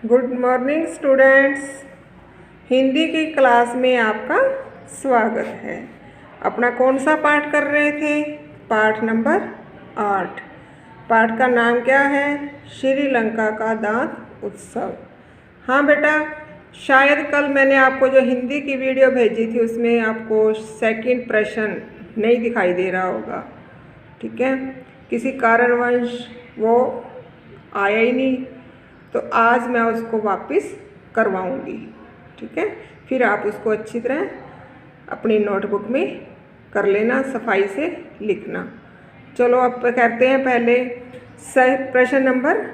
Good morning students. Hindi की class में आपका स्वागत है। अपना कौन सा पाठ कर रहे थे? पाठ नंबर 8। पाठ का नाम क्या है? श्रीलंका का दांत उत्सव। हाँ बेटा, शायद कल मैंने आपको जो हिंदी की वीडियो भेजी थी उसमें आपको सेकंड प्रश्न नहीं दिखाई दे रहा होगा। ठीक है, किसी कारणवश वो आया ही नहीं, तो आज मैं उसको वापस करवाऊंगी। ठीक है, फिर आप उसको अच्छी तरह अपनी नोटबुक में कर लेना, सफाई से लिखना। चलो अब करते हैं पहले सही प्रश्न नंबर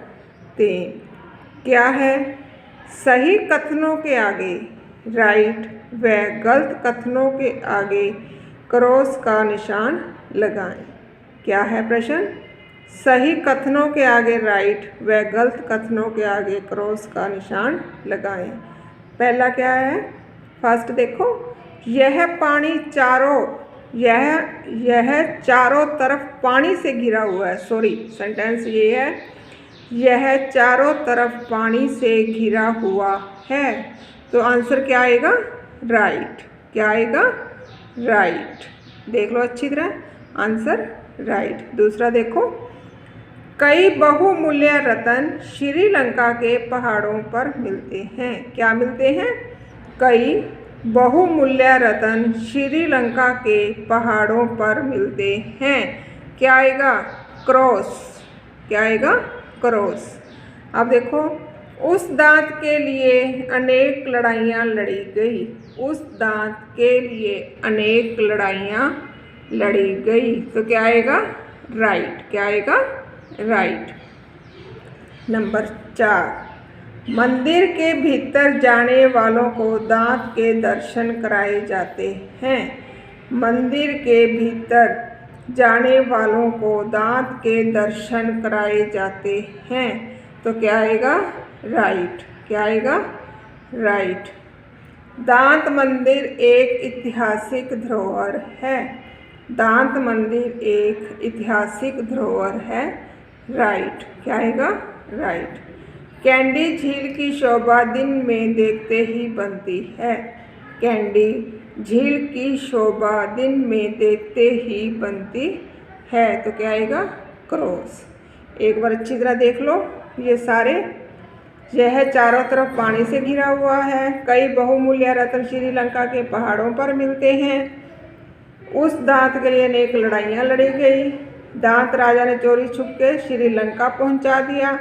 3। क्या है? सही कथनों के आगे राइट व गलत कथनों के आगे क्रॉस का निशान लगाएं। क्या है प्रश्न? सही कथनों के आगे राइट व गलत कथनों के आगे क्रॉस का निशान लगाएं। पहला क्या है? फर्स्ट देखो, यह पानी यह चारों तरफ पानी से घिरा हुआ है। सॉरी, सेंटेंस ये है, यह चारों तरफ पानी से घिरा हुआ है। तो आंसर क्या आएगा? राइट। क्या आएगा? राइट। देख लो अच्छी तरह, आंसर राइट। दूसरा देखो, कई बहुमूल्य रत्न श्रीलंका के पहाड़ों पर मिलते हैं। क्या मिलते हैं? कई बहुमूल्य रत्न श्रीलंका के पहाड़ों पर मिलते हैं। क्या आएगा? क्रॉस। क्या आएगा? क्रॉस। अब देखो, उस दांत के लिए अनेक लड़ाइयाँ लड़ी गई। उस दांत के लिए अनेक लड़ाइयाँ लड़ी गई। तो क्या आएगा? राइट। क्या आएगा? राइट। नंबर 4, मंदिर के भीतर जाने वालों को दांत के दर्शन कराए जाते हैं। मंदिर के भीतर जाने वालों को दांत के दर्शन कराए जाते हैं। तो क्या आएगा? राइट। क्या आएगा? राइट। दांत मंदिर एक ऐतिहासिक धरोहर है। दांत मंदिर एक ऐतिहासिक धरोहर है। राइट। क्या आएगा? राइट। कैंडी झील की शोभा दिन में देखते ही बनती है। कैंडी झील की शोभा दिन में देखते ही बनती है। तो क्या आएगा? क्रॉस। एक बार अच्छी तरह देख लो ये सारे। यह चारों तरफ पानी से घिरा हुआ है। कई बहुमूल्य रत्न श्रीलंका के पहाड़ों पर मिलते हैं। उस दांत के लिए अनेक लड़ाइयाँ लड़ी गई। दांत राजा ने चोरी छुपके श्रीलंका पहुंचा दिया।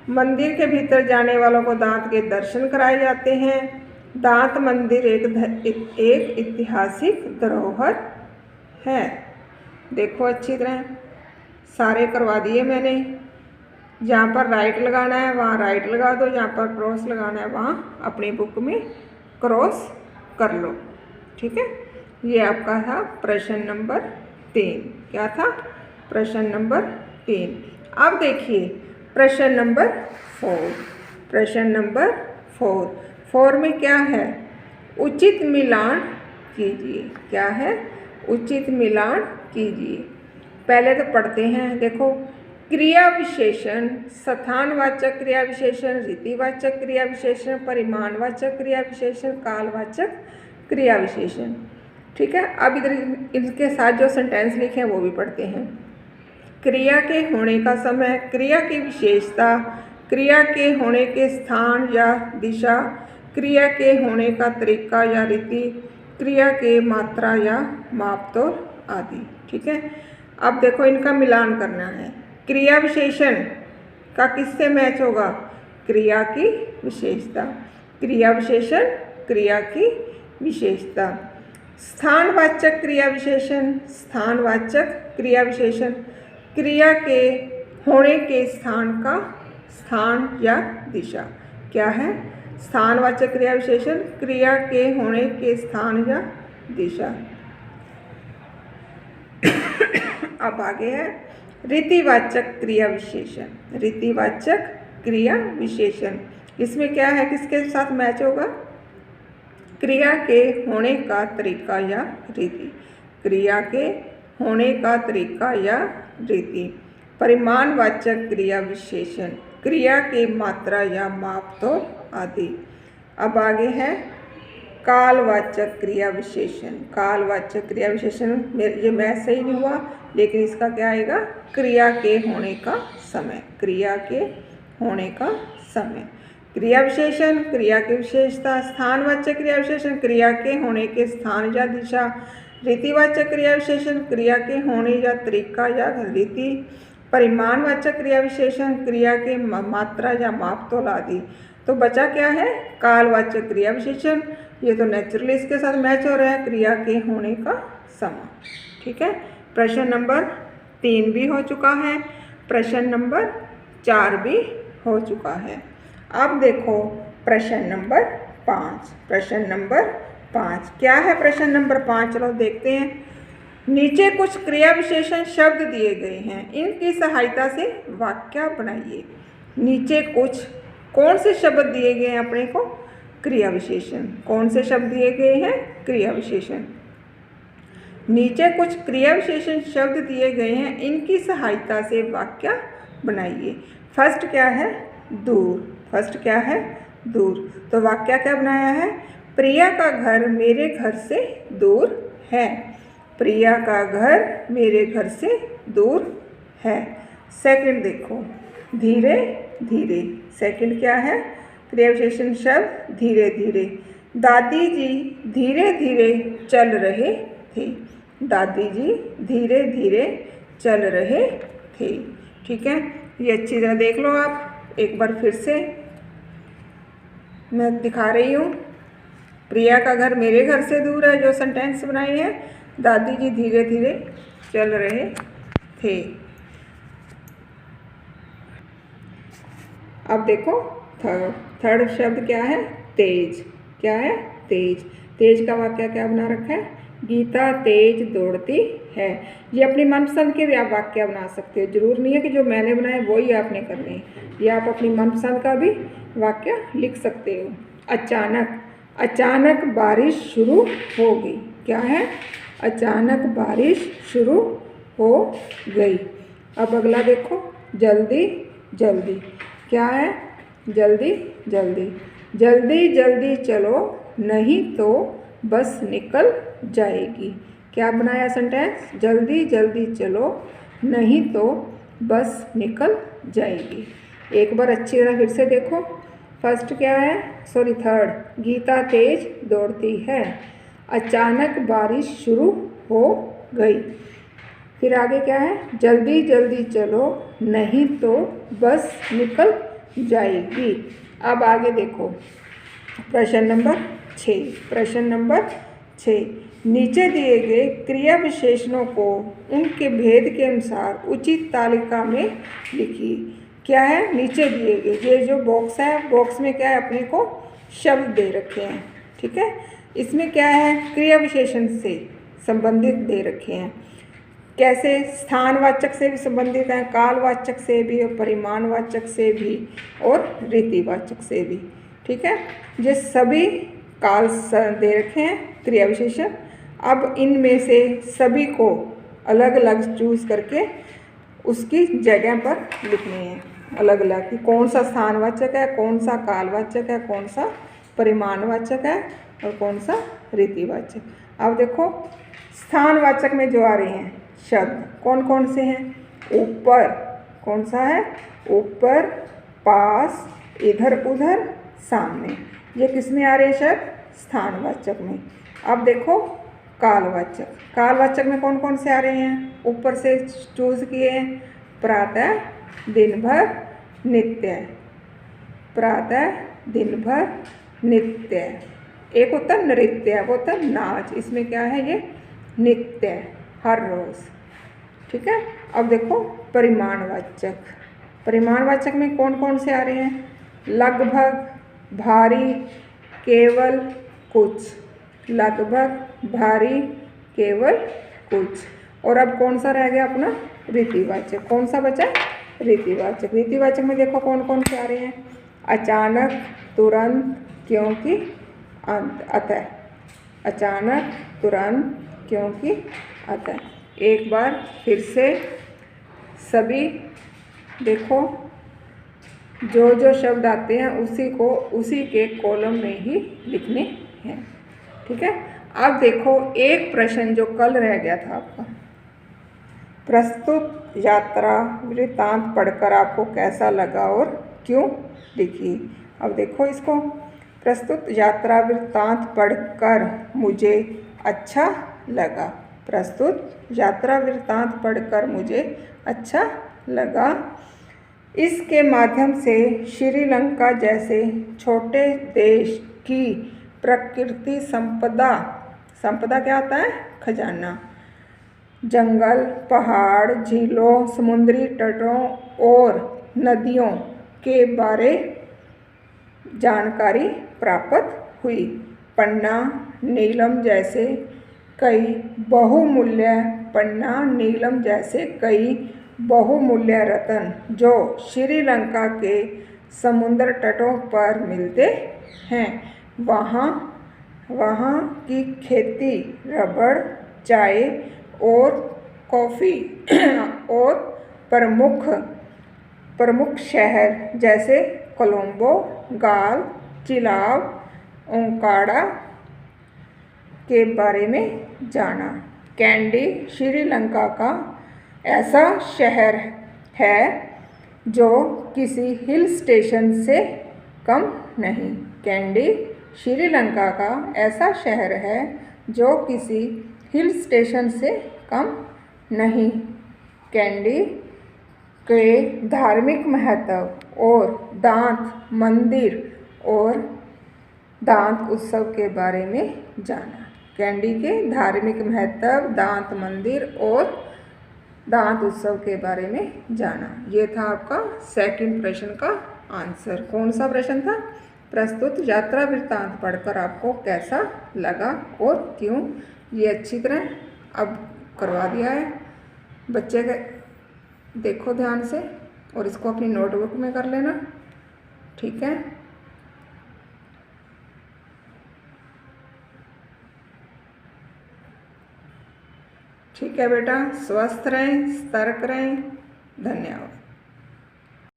मंदिर के भीतर जाने वालों को दांत के दर्शन कराए जाते हैं। दांत मंदिर एक ऐतिहासिक धरोहर है। देखो अच्छी तरह सारे करवा दिए मैंने। जहाँ पर राइट लगाना है वहाँ राइट लगा दो, जहाँ पर क्रॉस लगाना है वहाँ अपनी बुक में क्रॉस कर लो। ठीक है, ये आपका था प्रश्न नंबर 3। क्या था? प्रश्न नंबर 3। अब देखिए प्रश्न नंबर 4। प्रश्न नंबर 4 में क्या है? उचित मिलान कीजिए। क्या है? उचित मिलान कीजिए। पहले तो पढ़ते हैं। देखो, क्रिया विशेषण, स्थानवाचक क्रिया विशेषण, रीतिवाचक क्रिया विशेषण, परिमाणवाचक क्रिया विशेषण, कालवाचक क्रिया विशेषण। ठीक है, अब इधर इनके साथ जो सेंटेंस लिखे हैं वो भी पढ़ते हैं। क्रिया के होने का समय, क्रिया की विशेषता, क्रिया के होने के स्थान या दिशा, क्रिया के होने का तरीका या रीति, क्रिया के मात्रा या मापतोल आदि। ठीक है, अब देखो इनका मिलान करना है। क्रिया विशेषण का किससे मैच होगा? क्रिया की विशेषता। क्रिया विशेषण, क्रिया की विशेषता। स्थानवाचक क्रिया विशेषण, स्थानवाचक क्रिया विशेषण, क्रिया के होने के स्थान का स्थान या दिशा। क्या है? स्थानवाचक क्रिया विशेषण, क्रिया के होने के स्थान या दिशा। अब आगे है रीतिवाचक क्रिया विशेषण। रीतिवाचक क्रिया विशेषण, इसमें क्या है? किसके साथ मैच होगा? क्रिया के होने का तरीका या रीति। क्रिया के होने का तरीका या रीति। परिमाणवाचक क्रिया विशेषण, क्रिया की मात्रा या माप तोल आदि। अब आगे है कालवाचक क्रिया विशेषण। कालवाचक क्रिया विशेषण ये मैथ सही नहीं हुआ, लेकिन इसका क्या आएगा, क्रिया के होने का समय। क्रिया के होने का समय। क्रिया विशेषण, क्रिया की विशेषता। स्थानवाचक क्रिया विशेषण, क्रिया के होने के स्थान या दिशा। रीतिवाचक क्रिया विशेषण, क्रिया के होने या तरीका या रीति। परिमाणवाचक क्रिया विशेषण, क्रिया के मात्रा या माप तोल आदि। तो बचा क्या है, कालवाचक क्रिया विशेषण। ये तो नेचुरली इसके साथ मैच हो रहा है, क्रिया के होने का समय। ठीक है, प्रश्न नंबर 3 भी हो चुका है, प्रश्न नंबर 4 भी हो चुका है। अब देखो प्रश्न नंबर 5। प्रश्न नंबर 5 क्या है, प्रश्न नंबर 5 चलो देखते हैं। नीचे कुछ क्रिया विशेषण शब्द दिए गए हैं, इनकी सहायता से वाक्य बनाइए। नीचे कुछ कौन से शब्द दिए गए हैं अपने को, क्रिया विशेषण। कौन से शब्द दिए गए हैं, क्रिया विशेषण। नीचे कुछ क्रिया विशेषण शब्द दिए गए हैं, इनकी सहायता से वाक्य बनाइए। फर्स्ट क्या है, दूर। फर्स्ट क्या है, दूर। तो वाक्य क्या बनाया है, प्रिया का घर मेरे घर से दूर है। प्रिया का घर मेरे घर से दूर है। सेकंड देखो, धीरे धीरे। सेकंड क्या है, क्रिया विशेषण शब्द धीरे धीरे। दादी जी धीरे धीरे चल रहे थे। दादी जी धीरे धीरे चल रहे थे। ठीक है, ये अच्छी तरह देख लो आप एक बार फिर से मैं दिखा रही हूँ। प्रिया का घर मेरे घर से दूर है, जो सेंटेंस बनाई है, दादी जी धीरे धीरे चल रहे थे। अब देखो थर्ड शब्द क्या है, तेज। क्या है, तेज। तेज का वाक्य क्या बना रखा है, गीता तेज दौड़ती है। ये अपनी मनपसंद के भी आप वाक्य बना सकते हो, जरूर नहीं है कि जो मैंने बनाए वही आपने करने हैं। ये आप अपनी मनपसंद का भी वाक्य लिख सकते हो। अचानक। अचानक बारिश शुरू हो गई। क्या है, अचानक बारिश शुरू हो गई। अब अगला देखो, जल्दी जल्दी। क्या है, जल्दी जल्दी। जल्दी जल्दी चलो नहीं तो बस निकल जाएगी। क्या बनाया सेंटेंस, जल्दी जल्दी चलो नहीं तो बस निकल जाएगी। एक बार अच्छी तरह फिर से देखो। फर्स्ट क्या है, सॉरी थर्ड, गीता तेज दौड़ती है। अचानक बारिश शुरू हो गई। फिर आगे क्या है, जल्दी जल्दी चलो नहीं तो बस निकल जाएगी। अब आगे देखो प्रश्न नंबर 6। प्रश्न नंबर 6, नीचे दिए गए क्रिया विशेषणों को उनके भेद के अनुसार उचित तालिका में लिखिए। क्या है, नीचे दिए गए, ये जो बॉक्स है, बॉक्स में क्या है, अपने को शब्द दे रखे हैं। ठीक है, इसमें क्या है, क्रिया विशेषण से संबंधित दे रखे हैं। कैसे, स्थानवाचक से भी संबंधित हैं, कालवाचक से भी, और परिमाणवाचक से भी, और रीतिवाचक से भी। ठीक है, ये सभी काल दे रखे हैं क्रिया विशेषण। अब इनमें से सभी को अलग अलग चूज़ करके उसकी जगह पर लिखने हैं, अलग अलग कि कौन सा स्थानवाचक है, कौन सा कालवाचक है, कौन सा परिमाणवाचक है, और कौन सा रीतिवाचक। अब देखो स्थानवाचक में जो आ रहे हैं शब्द कौन कौन से हैं, ऊपर। कौन सा है, ऊपर, पास, इधर उधर, सामने। ये किस में आ रहे हैं शब्द, स्थानवाचक में। अब देखो कालवाचक। कालवाचक में कौन कौन से आ रहे हैं, ऊपर से चूज किए हैं, प्रातः, दिन भर, नित्य। प्रातः, दिन भर, नित्य। एक होता है नृत्य, वो होता है नाच। इसमें क्या है, ये नित्य, हर रोज। ठीक है, अब देखो परिमाणवाचक। परिमाणवाचक में कौन कौन से आ रहे हैं, लगभग, भारी, केवल, कुछ। लगभग, भारी, केवल, कुछ। और अब कौन सा रह गया अपना, रीतिवाचक। कौन सा बचा, रीतिवाचक। रीतिवाचक में देखो कौन कौन से आ रहे हैं, अचानक, तुरंत, क्योंकि, अंत, अतः। अचानक, तुरंत, क्योंकि, अतः। एक बार फिर से सभी देखो, जो जो शब्द आते हैं उसी के कॉलम में ही लिखने हैं। ठीक है, अब देखो एक प्रश्न जो कल रह गया था आपका, प्रस्तुत यात्रा वृत्तांत पढ़कर आपको कैसा लगा और क्यों, लिखिए। अब देखो इसको, प्रस्तुत यात्रा वृत्तांत पढ़कर मुझे अच्छा लगा। प्रस्तुत यात्रा वृत्तांत पढ़कर मुझे अच्छा लगा। इसके माध्यम से श्रीलंका जैसे छोटे देश की प्रकृति संपदा क्या होता है, खजाना, जंगल, पहाड़, झीलों, समुद्री तटों और नदियों के बारे जानकारी प्राप्त हुई। पन्ना नीलम जैसे कई बहुमूल्य रत्न जो श्रीलंका के समुद्र तटों पर मिलते हैं, वहाँ की खेती रबड़, चाय और कॉफ़ी और प्रमुख शहर जैसे कोलंबो, गाल, चिलाव, ओंकाड़ा के बारे में जाना। कैंडी श्रीलंका का ऐसा शहर है जो किसी हिल स्टेशन से कम नहीं। कैंडी श्रीलंका का ऐसा शहर है जो किसी हिल स्टेशन से कम नहीं। कैंडी के धार्मिक महत्व और दांत मंदिर और दांत उत्सव के बारे में जाना। कैंडी के धार्मिक महत्व, दांत मंदिर और दांत उत्सव के बारे में जाना। ये था आपका सेकंड प्रश्न का आंसर। कौन सा प्रश्न था, प्रस्तुत यात्रा वृत्तांत पढ़कर आपको कैसा लगा और क्यों। ये अच्छी तरह अब करवा दिया है बच्चे के, देखो ध्यान से और इसको अपनी नोटबुक में कर लेना। ठीक है, ठीक है बेटा, स्वस्थ रहें, सतर्क रहें। धन्यवाद।